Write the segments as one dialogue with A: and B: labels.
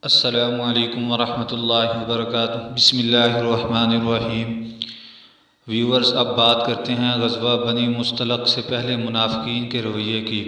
A: السلام علیکم ورحمۃ اللہ وبرکاتہ۔ بسم اللہ الرحمن الرحیم۔ ویورز، اب بات کرتے ہیں غزوہ بنی مصطلق سے پہلے منافقین کے رویے کی۔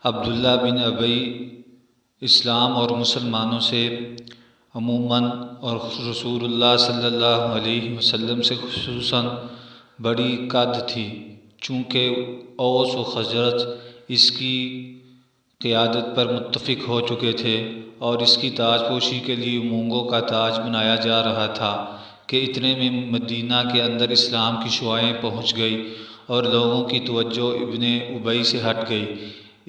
A: عبداللہ بن ابی اسلام اور مسلمانوں سے عموماً اور رسول اللہ صلی اللہ علیہ وسلم سے خصوصاً بڑی قد تھی، چونکہ اوس و خزرج اس کی قیادت پر متفق ہو چکے تھے اور اس کی تاج پوشی کے لیے مونگوں کا تاج بنایا جا رہا تھا کہ اتنے میں مدینہ کے اندر اسلام کی شعاعیں پہنچ گئی اور لوگوں کی توجہ ابن ابی سے ہٹ گئی۔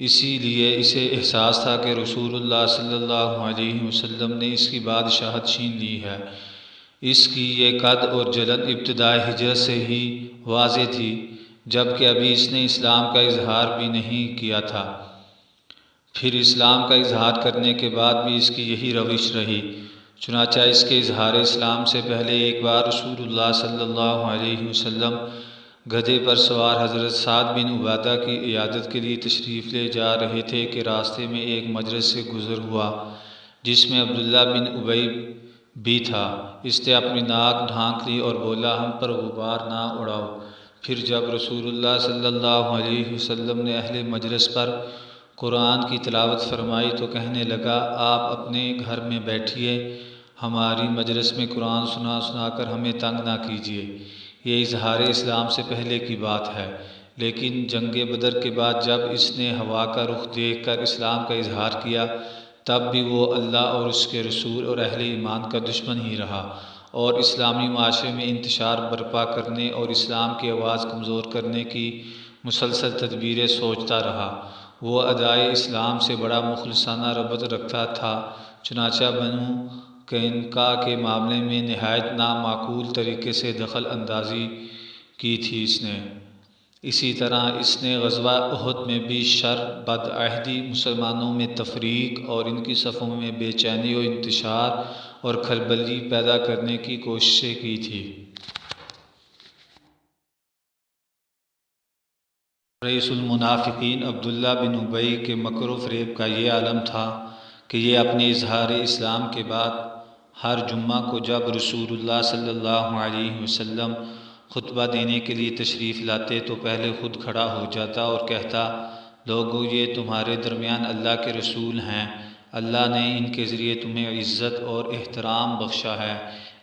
A: اسی لیے اسے احساس تھا کہ رسول اللہ صلی اللہ علیہ وسلم نے اس کی بادشاہت چھین لی ہے۔ اس کی یہ قد اور جلن ابتدائے ہجرت سے ہی واضح تھی، جبکہ ابھی اس نے اسلام کا اظہار بھی نہیں کیا تھا۔ پھر اسلام کا اظہار کرنے کے بعد بھی اس کی یہی روش رہی۔ چنانچہ اس کے اظہار اسلام سے پہلے ایک بار رسول اللہ صلی اللہ علیہ وسلم گدھے پر سوار حضرت سعد بن عبادہ کی عیادت کے لیے تشریف لے جا رہے تھے کہ راستے میں ایک مجلس سے گزر ہوا جس میں عبداللہ بن ابی بھی تھا۔ اس نے اپنی ناک ڈھانک لی اور بولا، ہم پر غبار نہ اڑاؤ۔ پھر جب رسول اللہ صلی اللہ علیہ وسلم نے اہل مجلس پر قرآن کی تلاوت فرمائی تو کہنے لگا، آپ اپنے گھر میں بیٹھیے، ہماری مجلس میں قرآن سنا سنا کر ہمیں تنگ نہ کیجیے۔ یہ اظہار اسلام سے پہلے کی بات ہے، لیکن جنگ بدر کے بعد جب اس نے ہوا کا رخ دیکھ کر اسلام کا اظہار کیا، تب بھی وہ اللہ اور اس کے رسول اور اہل ایمان کا دشمن ہی رہا اور اسلامی معاشرے میں انتشار برپا کرنے اور اسلام کی آواز کمزور کرنے کی مسلسل تدبیریں سوچتا رہا۔ وہ ادائے اسلام سے بڑا مخلصانہ ربط رکھتا تھا، چنانچہ بنو قینقاع کے معاملے میں نہایت نامعقول طریقے سے دخل اندازی کی تھی اس نے۔ اسی طرح اس نے غزوہ احد میں بھی شر، بدعہدی، مسلمانوں میں تفریق اور ان کی صفوں میں بے چینی و انتشار اور کھلبلی پیدا کرنے کی کوششیں کی تھی۔ رئیس المنافقین عبداللہ بن ابی کے مکر و فریب کا یہ عالم تھا کہ یہ اپنے اظہار اسلام کے بعد ہر جمعہ کو جب رسول اللہ صلی اللہ علیہ وسلم خطبہ دینے کے لیے تشریف لاتے تو پہلے خود کھڑا ہو جاتا اور کہتا، لوگو، یہ تمہارے درمیان اللہ کے رسول ہیں، اللہ نے ان کے ذریعے تمہیں عزت اور احترام بخشا ہے،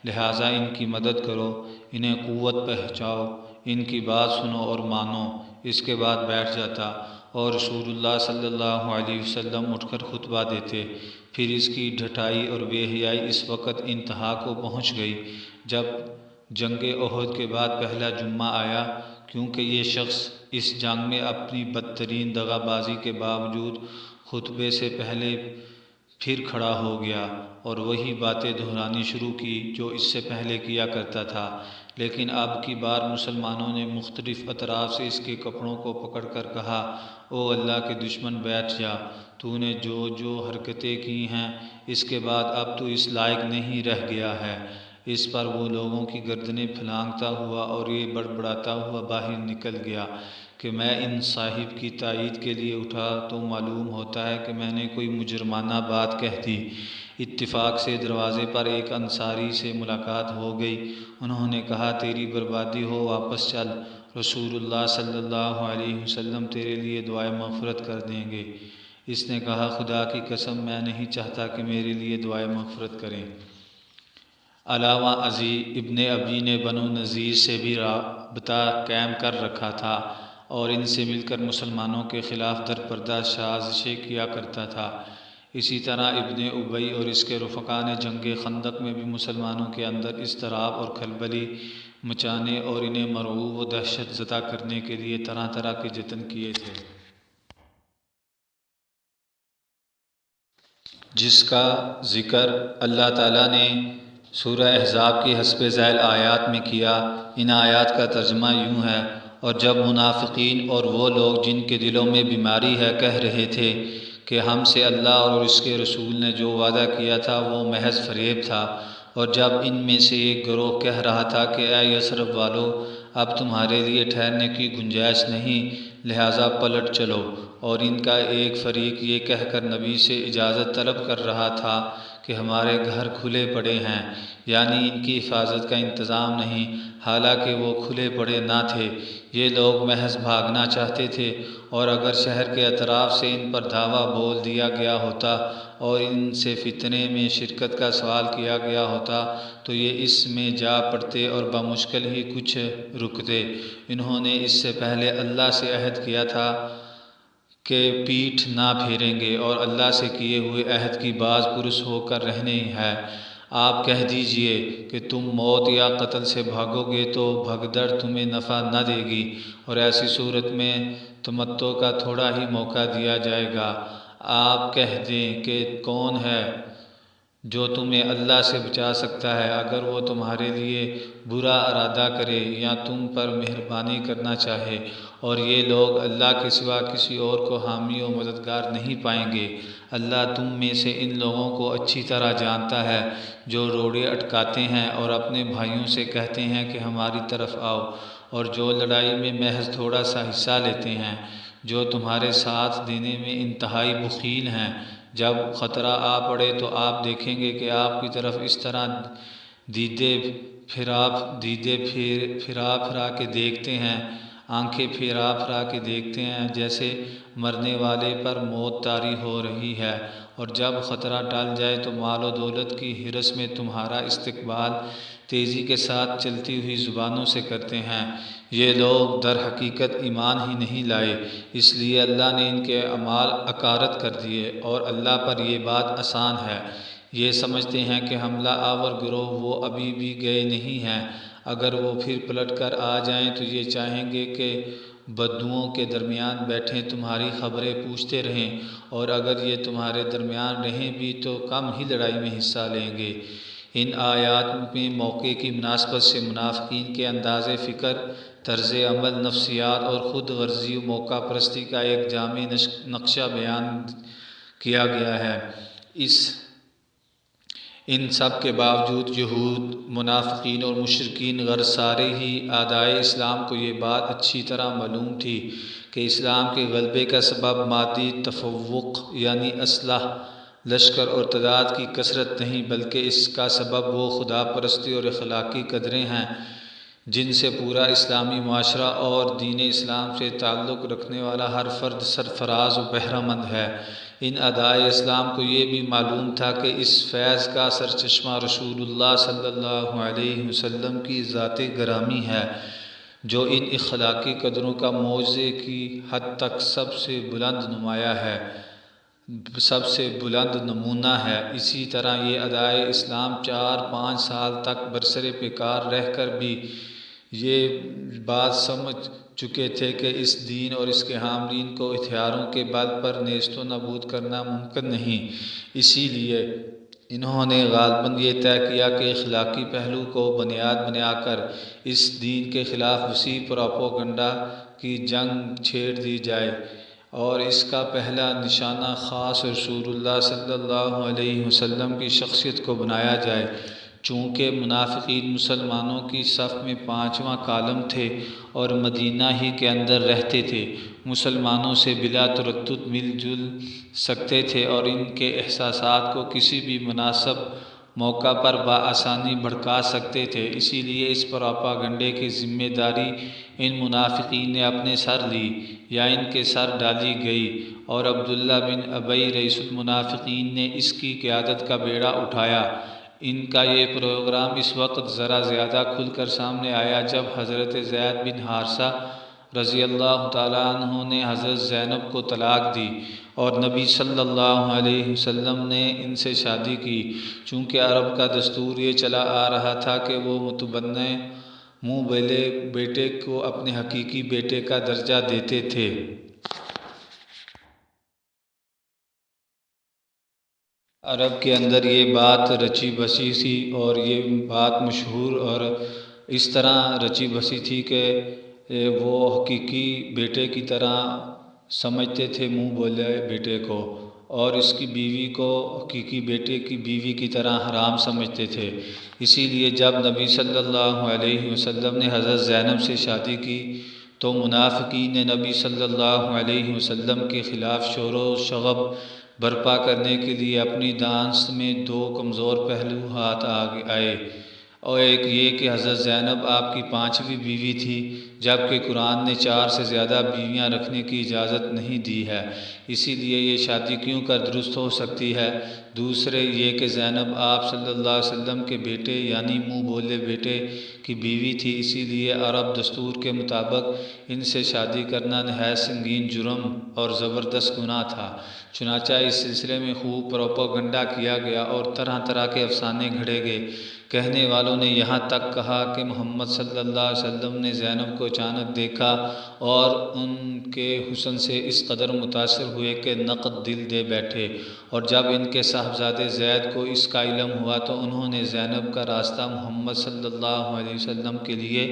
A: لہٰذا ان کی مدد کرو، انہیں قوت پہنچاؤ، ان کی بات سنو اور مانو۔ اس کے بعد بیٹھ جاتا اور رسول اللہ صلی اللہ علیہ وسلم اٹھ کر خطبہ دیتے۔ پھر اس کی ڈھٹائی اور بے حیائی اس وقت انتہا کو پہنچ گئی جب جنگ احد کے بعد پہلا جمعہ آیا، کیونکہ یہ شخص اس جنگ میں اپنی بدترین دغا بازی کے باوجود خطبے سے پہلے پھر کھڑا ہو گیا اور وہی باتیں دہرانی شروع کی جو اس سے پہلے کیا کرتا تھا۔ لیکن اب کی بار مسلمانوں نے مختلف اطراف سے اس کے کپڑوں کو پکڑ کر کہا، او اللہ کے دشمن، بیٹھ جا، تو نے جو جو حرکتیں کی ہیں اس کے بعد اب تو اس لائق نہیں رہ گیا ہے۔ اس پر وہ لوگوں کی گردنیں پھلانگتا ہوا اور یہ بڑبڑاتا ہوا باہر نکل گیا کہ میں ان صاحب کی تائید کے لیے اٹھا تو معلوم ہوتا ہے کہ میں نے کوئی مجرمانہ بات کہہ دی۔ اتفاق سے دروازے پر ایک انصاری سے ملاقات ہو گئی۔ انہوں نے کہا، تیری بربادی ہو، واپس چل، رسول اللہ صلی اللہ علیہ وسلم تیرے لیے دعائے مغفرت کر دیں گے۔ اس نے کہا، خدا کی قسم، میں نہیں چاہتا کہ میرے لیے دعائے مغفرت کریں۔ علاوہ ازیں ابن ابی نے بنو نذیر سے بھی رابطہ قائم کر رکھا تھا اور ان سے مل کر مسلمانوں کے خلاف درپردہ سازشیں کیا کرتا تھا۔ اسی طرح ابن ابی اور اس کے رفقا نے جنگ خندق میں بھی مسلمانوں کے اندر اضطراب اور کھلبلی مچانے اور انہیں مرعوب و دہشت زدہ کرنے کے لیے طرح طرح کے جتن کیے تھے، جس کا ذکر اللہ تعالیٰ نے سورہ احزاب کی حسب ذیل آیات میں کیا۔ ان آیات کا ترجمہ یوں ہے، اور جب منافقین اور وہ لوگ جن کے دلوں میں بیماری ہے کہہ رہے تھے کہ ہم سے اللہ اور اس کے رسول نے جو وعدہ کیا تھا وہ محض فریب تھا، اور جب ان میں سے ایک گروہ کہہ رہا تھا کہ اے یثرب والو، اب تمہارے لیے ٹھہرنے کی گنجائش نہیں، لہٰذا پلٹ چلو، اور ان کا ایک فریق یہ کہہ کر نبی سے اجازت طلب کر رہا تھا کہ ہمارے گھر کھلے پڑے ہیں، یعنی ان کی حفاظت کا انتظام نہیں، حالانکہ وہ کھلے پڑے نہ تھے۔ یہ لوگ محض بھاگنا چاہتے تھے، اور اگر شہر کے اطراف سے ان پر دھاوا بول دیا گیا ہوتا اور ان سے فتنے میں شرکت کا سوال کیا گیا ہوتا تو یہ اس میں جا پڑتے اور بمشکل ہی کچھ رکتے۔ انہوں نے اس سے پہلے اللہ سے عہد کیا تھا کہ پیٹھ نہ پھیریں گے، اور اللہ سے کیے ہوئے عہد کی باز پرس ہو کر رہنے ہے۔ آپ کہہ دیجئے کہ تم موت یا قتل سے بھاگو گے تو بھگدڑ تمہیں نفع نہ دے گی، اور ایسی صورت میں تمتع کا تھوڑا ہی موقع دیا جائے گا۔ آپ کہہ دیں کہ کون ہے جو تمہیں اللہ سے بچا سکتا ہے اگر وہ تمہارے لیے برا ارادہ کرے یا تم پر مہربانی کرنا چاہے، اور یہ لوگ اللہ کے سوا کسی اور کو حامی و مددگار نہیں پائیں گے۔ اللہ تم میں سے ان لوگوں کو اچھی طرح جانتا ہے جو روڑے اٹکاتے ہیں اور اپنے بھائیوں سے کہتے ہیں کہ ہماری طرف آؤ، اور جو لڑائی میں محض تھوڑا سا حصہ لیتے ہیں، جو تمہارے ساتھ دینے میں انتہائی بخیل ہیں۔ جب خطرہ آ پڑے تو آپ دیکھیں گے کہ آپ کی طرف اس طرح دیدے پھرا کے دیکھتے ہیں، آنکھیں پھرا کے دیکھتے ہیں جیسے مرنے والے پر موت طاری ہو رہی ہے، اور جب خطرہ ٹل جائے تو مال و دولت کی حرص میں تمہارا استقبال تیزی کے ساتھ چلتی ہوئی زبانوں سے کرتے ہیں۔ یہ لوگ در حقیقت ایمان ہی نہیں لائے، اس لیے اللہ نے ان کے اعمال اکارت کر دیے، اور اللہ پر یہ بات آسان ہے۔ یہ سمجھتے ہیں کہ حملہ آور گروہ وہ ابھی بھی گئے نہیں ہیں، اگر وہ پھر پلٹ کر آ جائیں تو یہ چاہیں گے کہ بدوؤں کے درمیان بیٹھے تمہاری خبریں پوچھتے رہیں، اور اگر یہ تمہارے درمیان رہیں بھی تو کم ہی لڑائی میں حصہ لیں گے۔ ان آیات میں موقع کی مناسبت سے منافقین کے انداز فکر، طرز عمل، نفسیات اور خود غرضی و موقع پرستی کا ایک جامع نقشہ بیان کیا گیا ہے۔ ان سب کے باوجود یہود، منافقین اور مشرکین غرض سارے ہی اعدائے اسلام کو یہ بات اچھی طرح معلوم تھی کہ اسلام کے غلبے کا سبب مادی تفوق یعنی اسلحہ، لشکر اور تعداد کی کثرت نہیں، بلکہ اس کا سبب وہ خدا پرستی اور اخلاقی قدریں ہیں جن سے پورا اسلامی معاشرہ اور دین اسلام سے تعلق رکھنے والا ہر فرد سرفراز و بہرہ مند ہے۔ ان اعدائے اسلام کو یہ بھی معلوم تھا کہ اس فیض کا سرچشمہ رسول اللہ صلی اللہ علیہ وسلم کی ذات گرامی ہے، جو ان اخلاقی قدروں کا معجزے کی حد تک سب سے بلند نمونہ ہے۔ اسی طرح یہ اعدائے اسلام 4-5 سال تک برسر پیکار رہ کر بھی یہ بات سمجھ چکے تھے کہ اس دین اور اس کے حاملین کو ہتھیاروں کے بل پر نیست و نابود کرنا ممکن نہیں۔ اسی لیے انہوں نے غالباً یہ طے کیا کہ اخلاقی پہلو کو بنیاد بنا کر اس دین کے خلاف وسیع پروپیگنڈا کی جنگ چھیڑ دی جائے، اور اس کا پہلا نشانہ خاص رسول اللہ صلی اللہ علیہ وسلم کی شخصیت کو بنایا جائے۔ چونکہ منافقین مسلمانوں کی صف میں 5واں کالم تھے اور مدینہ ہی کے اندر رہتے تھے، مسلمانوں سے بلا تردد مل جل سکتے تھے اور ان کے احساسات کو کسی بھی مناسب موقع پر بآسانی بھڑکا سکتے تھے۔ اسی لیے اس پروپیگنڈے کی ذمہ داری ان منافقین نے اپنے سر لی یا ان کے سر ڈالی گئی، اور عبداللہ بن ابی رئیس المنافقین نے اس کی قیادت کا بیڑا اٹھایا۔ ان کا یہ پروگرام اس وقت ذرا زیادہ کھل کر سامنے آیا جب حضرت زید بن حارثہ رضی اللہ تعالیٰ عنہ نے حضرت زینب کو طلاق دی اور نبی صلی اللہ علیہ وسلم نے ان سے شادی کی۔ چونکہ عرب کا دستور یہ چلا آ رہا تھا کہ وہ متبنع منہ بولے بیٹے کو اپنے حقیقی بیٹے کا درجہ دیتے تھے۔ عرب کے اندر یہ بات رچی بسی تھی اور یہ بات مشہور اور اس طرح رچی بسی تھی کہ وہ حقیقی بیٹے کی طرح سمجھتے تھے منہ بولے بیٹے کو، اور اس کی بیوی کو حقیقی بیٹے کی بیوی کی طرح حرام سمجھتے تھے۔ اسی لیے جب نبی صلی اللہ علیہ وسلم نے حضرت زینب سے شادی کی تو منافقین نے نبی صلی اللہ علیہ وسلم کے خلاف شور و شغب برپا کرنے کے لیے اپنی دانست میں 2 کمزور پہلو ہاتھ آئے، اور ایک یہ کہ حضرت زینب آپ کی 5ویں بیوی تھی، جبکہ قرآن نے 4 سے زیادہ بیویاں رکھنے کی اجازت نہیں دی ہے، اسی لیے یہ شادی کیوں کر درست ہو سکتی ہے؟ دوسرے یہ کہ زینب آپ صلی اللہ علیہ وسلم کے بیٹے یعنی منہ بولے بیٹے کی بیوی تھی، اسی لیے عرب دستور کے مطابق ان سے شادی کرنا نہایت سنگین جرم اور زبردست گناہ تھا۔ چنانچہ اس سلسلے میں خوب پروپیگنڈا کیا گیا اور طرح طرح کے افسانے گھڑے گئے۔ کہنے والوں نے یہاں تک کہا کہ محمد صلی اللہ علیہ وسلم نے زینب کو اچانک دیکھا اور ان کے حسن سے اس قدر متاثر ہوئے کہ نقد دل دے بیٹھے، اور جب ان کے صاحبزادے زید کو اس کا علم ہوا تو انہوں نے زینب کا راستہ محمد صلی اللہ علیہ وسلم کے لیے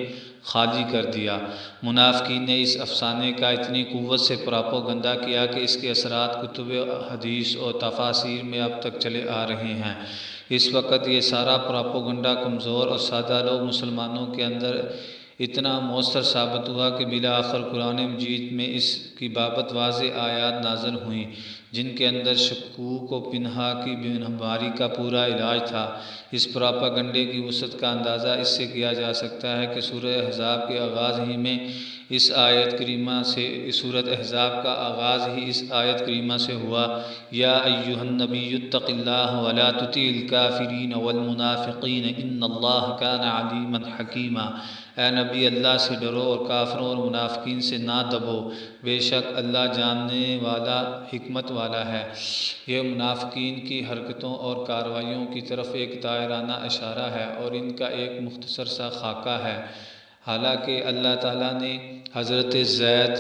A: خالی کر دیا۔ منافقین نے اس افسانے کا اتنی قوت سے پروپیگنڈا کیا کہ اس کے اثرات کتب حدیث اور تفاسیر میں اب تک چلے آ رہے ہیں۔ اس وقت یہ سارا پروپیگنڈا کمزور اور سادہ لوگ مسلمانوں کے اندر اتنا مؤثر ثابت ہوا کہ بالآخر قرآن مجید میں اس کی بابت واضح آیات نازل ہوئیں، جن کے اندر شکوک و پنہا کی بیماری کا پورا علاج تھا۔ اس پروپیگنڈے کی وسعت کا اندازہ اس سے کیا جا سکتا ہے کہ سورہ احزاب کے آغاز ہی میں اس آیت کریمہ سے سورۃ احزاب کا آغاز ہی اس آیت کریمہ سے ہوا، یا ایھا النبی اتق اللہ ولا تطع الکافرین والمنافقین ان اللہ کان علیما حکیما۔ اے نبی، اللہ سے ڈرو اور کافروں اور منافقین سے نہ دبو، بے شک اللہ جاننے والا حکمت والا ہے۔ یہ منافقین کی حرکتوں اور کارروائیوں کی طرف ایک دائرانہ اشارہ ہے اور ان کا ایک مختصر سا خاکہ ہے۔ حالانکہ اللہ تعالیٰ نے حضرت زید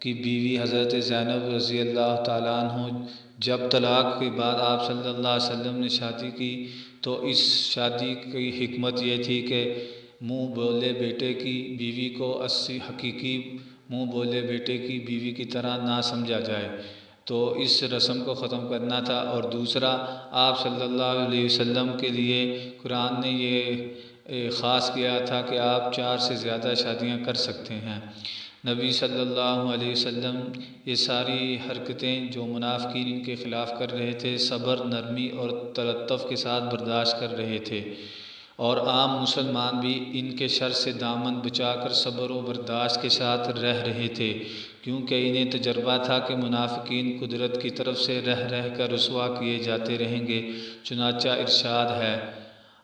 A: کی بیوی حضرت زینب رضی اللہ تعالیٰ عنہ جب طلاق کے بعد آپ صلی اللہ علیہ وسلم نے شادی کی تو اس شادی کی حکمت یہ تھی کہ منہ بولے بیٹے کی بیوی کو حقیقی منہ بولے بیٹے کی بیوی کی طرح نہ سمجھا جائے، تو اس رسم کو ختم کرنا تھا۔ اور دوسرا، آپ صلی اللہ علیہ وسلم کے لیے قرآن نے یہ خاص کیا تھا کہ آپ 4 سے زیادہ شادیاں کر سکتے ہیں۔ نبی صلی اللہ علیہ وسلم یہ ساری حرکتیں جو منافقین ان کے خلاف کر رہے تھے صبر، نرمی اور تلطف کے ساتھ برداشت کر رہے تھے، اور عام مسلمان بھی ان کے شر سے دامن بچا کر صبر و برداشت کے ساتھ رہ رہے تھے، کیونکہ انہیں تجربہ تھا کہ منافقین قدرت کی طرف سے رہ رہ کر رسوا کیے جاتے رہیں گے۔ چنانچہ ارشاد ہے،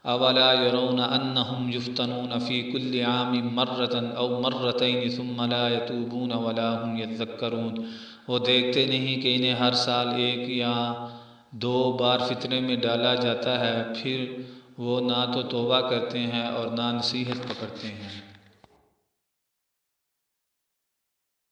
A: اولا یرون انہم یفتنون فی کل عام مرۃ او مرتین ثم لا یتوبون ولا ہم یذکرون۔ وہ دیکھتے نہیں کہ انہیں ہر سال 1 یا 2 بار فتنے میں ڈالا جاتا ہے، پھر وہ نہ تو توبہ کرتے ہیں اور نہ نصیحت پکڑتے ہیں۔